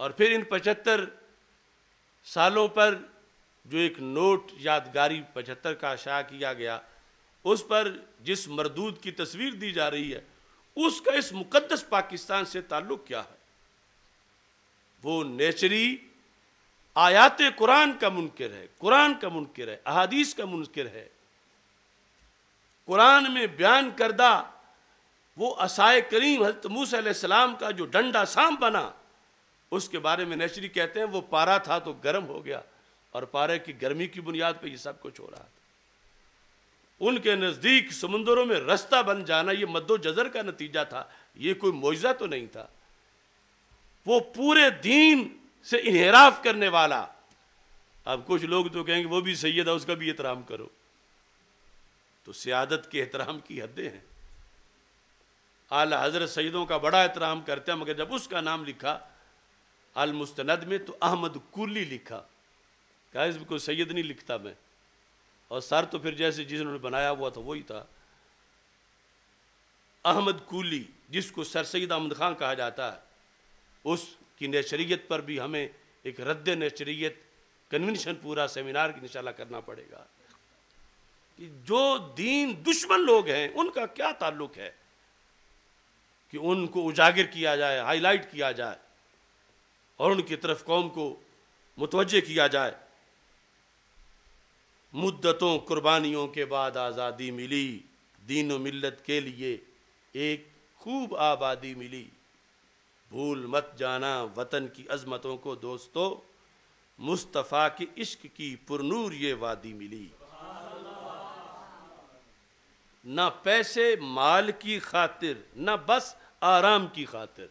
اور پھر ان 75 سالوں پر جو ایک نوٹ یادگاری 75 کا شائع کیا گیا، اس پر جس مردود کی تصویر دی جا رہی ہے، اس کا اس مقدس پاکستان سے تعلق کیا ہے؟ وہ نیچری آیات قرآن کا منکر ہے، قرآن کا منکر ہے، احادیث کا منکر ہے۔ قرآن میں بیان کردہ وہ عصائے کریم حضرت موسیٰ علیہ السلام کا جو ڈنڈا سام بنا، اس کے بارے میں نیچری کہتے ہیں وہ پارا تھا تو گرم ہو گیا، اور پارے کی گرمی کی بنیاد پہ یہ سب کچھ ہو رہا تھا۔ ان کے نزدیک سمندروں میں رستہ بن جانا یہ مد و جزر کا نتیجہ تھا، یہ کوئی معجزہ تو نہیں تھا۔ وہ پورے دین سے انحراف کرنے والا، اب کچھ لوگ تو کہیں گے وہ بھی سید ہے، اس کا بھی احترام کرو، تو سیادت کے احترام کی حدیں ہیں۔ اعلی حضرت سیدوں کا بڑا احترام کرتے ہیں، مگر جب اس کا نام لکھا المستند میں تو احمد کولی لکھا، کہا اس کو سید نہیں لکھتا میں، اور سر تو پھر جیسے جنہوں نے بنایا ہوا تھا وہی تھا، احمد کولی، جس کو سر سید احمد خان کہا جاتا ہے۔ اس کی نیچریت پر بھی ہمیں ایک رد نیچریت کنونشن پورا سیمینار کی انشاءاللہ کرنا پڑے گا کہ جو دین دشمن لوگ ہیں ان کا کیا تعلق ہے کہ ان کو اجاگر کیا جائے، ہائی لائٹ کیا جائے، اور ان کی طرف قوم کو متوجہ کیا جائے۔ مدتوں قربانیوں کے بعد آزادی ملی، دین و ملت کے لیے ایک خوب آبادی ملی، بھول مت جانا وطن کی عظمتوں کو دوستو، مصطفیٰ کے عشق کی پرنور یہ وادی ملی۔ نہ پیسے مال کی خاطر، نہ بس آرام کی خاطر۔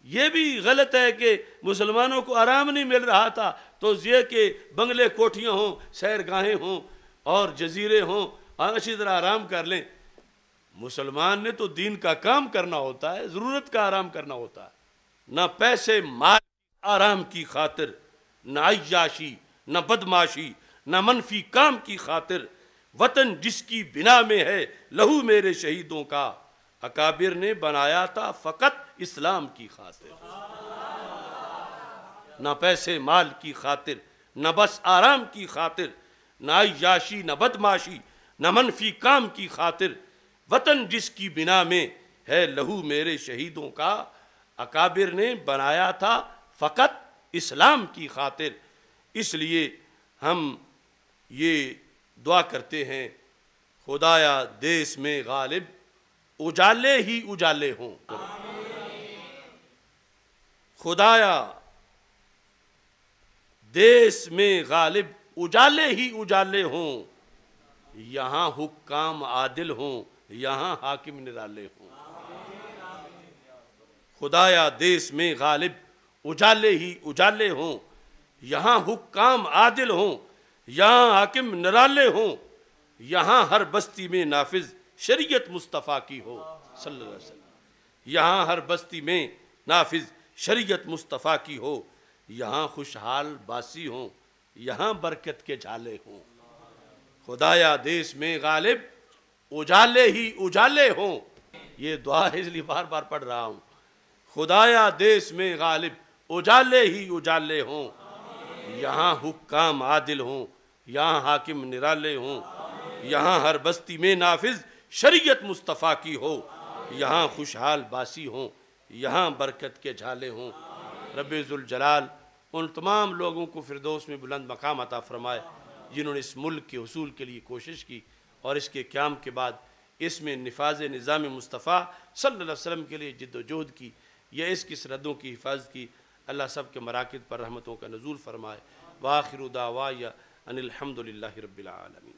یہ بھی غلط ہے کہ مسلمانوں کو آرام نہیں مل رہا تھا تو یہ کہ بنگلے کوٹھیاں ہوں، سیر گاہیں ہوں اور جزیرے ہوں، اچھی طرح آرام کر لیں۔ مسلمان نے تو دین کا کام کرنا ہوتا ہے، ضرورت کا آرام کرنا ہوتا ہے۔ نہ پیسے مال آرام کی خاطر، نہ عیاشی، نہ بدماشی، نہ منفی کام کی خاطر، وطن جس کی بنا میں ہے لہو میرے شہیدوں کا، اکابر نے بنایا تھا فقط اسلام کی خاطر۔ نہ پیسے مال کی خاطر، نہ بس آرام کی خاطر، نہ عیاشی، نہ بدماشی، نہ منفی کام کی خاطر، وطن جس کی بنا میں ہے لہو میرے شہیدوں کا، اکابر نے بنایا تھا فقط اسلام کی خاطر۔ اس لیے ہم یہ دعا کرتے ہیں، خدایا دیس میں غالب اجالے ہی اجالے ہوں، خدایا دیس میں غالب اجالے ہی اجالے ہوں، یہاں حکام عادل ہوں، یہاں حاکم نرالے ہوں۔ خدایا دیس میں غالب اجالے ہی اجالے ہوں، یہاں حکام عادل ہوں، یہاں حاکم نرالے ہوں، یہاں ہر بستی میں نافذ شریعت مصطفیٰ کی ہو صلی اللہ علیہ وسلم، یہاں ہر بستی میں نافذ شریعت مصطفیٰ کی ہو، یہاں خوشحال باسی ہوں، یہاں برکت کے جھالے ہوں۔ خدایا دیس میں غالب اجالے ہی اجالے ہوں، یہ دعا اس لیے بار بار پڑھ رہا ہوں، خدایا دیس میں غالب اجالے ہی اجالے ہوں، یہاں حکام عادل ہوں، یہاں حاکم نرالے ہوں، یہاں ہر بستی میں نافذ شریعت مصطفیٰ کی ہو، یہاں خوشحال باسی ہوں، یہاں برکت کے جھالے ہوں۔ رب ذوالجلال ان تمام لوگوں کو فردوس میں بلند مقام عطا فرمائے جنہوں نے اس ملک کے حصول کے لیے کوشش کی، اور اس کے قیام کے بعد اس میں نفاذ نظام مصطفیٰ صلی اللہ علیہ وسلم کے لیے جد و جہد کی، یا اس کی سرحدوں کی حفاظت کی۔ اللہ سب کے مراکز پر رحمتوں کا نزول فرمائے۔ وآخر دعوایا ان الحمد للہ رب العالمین۔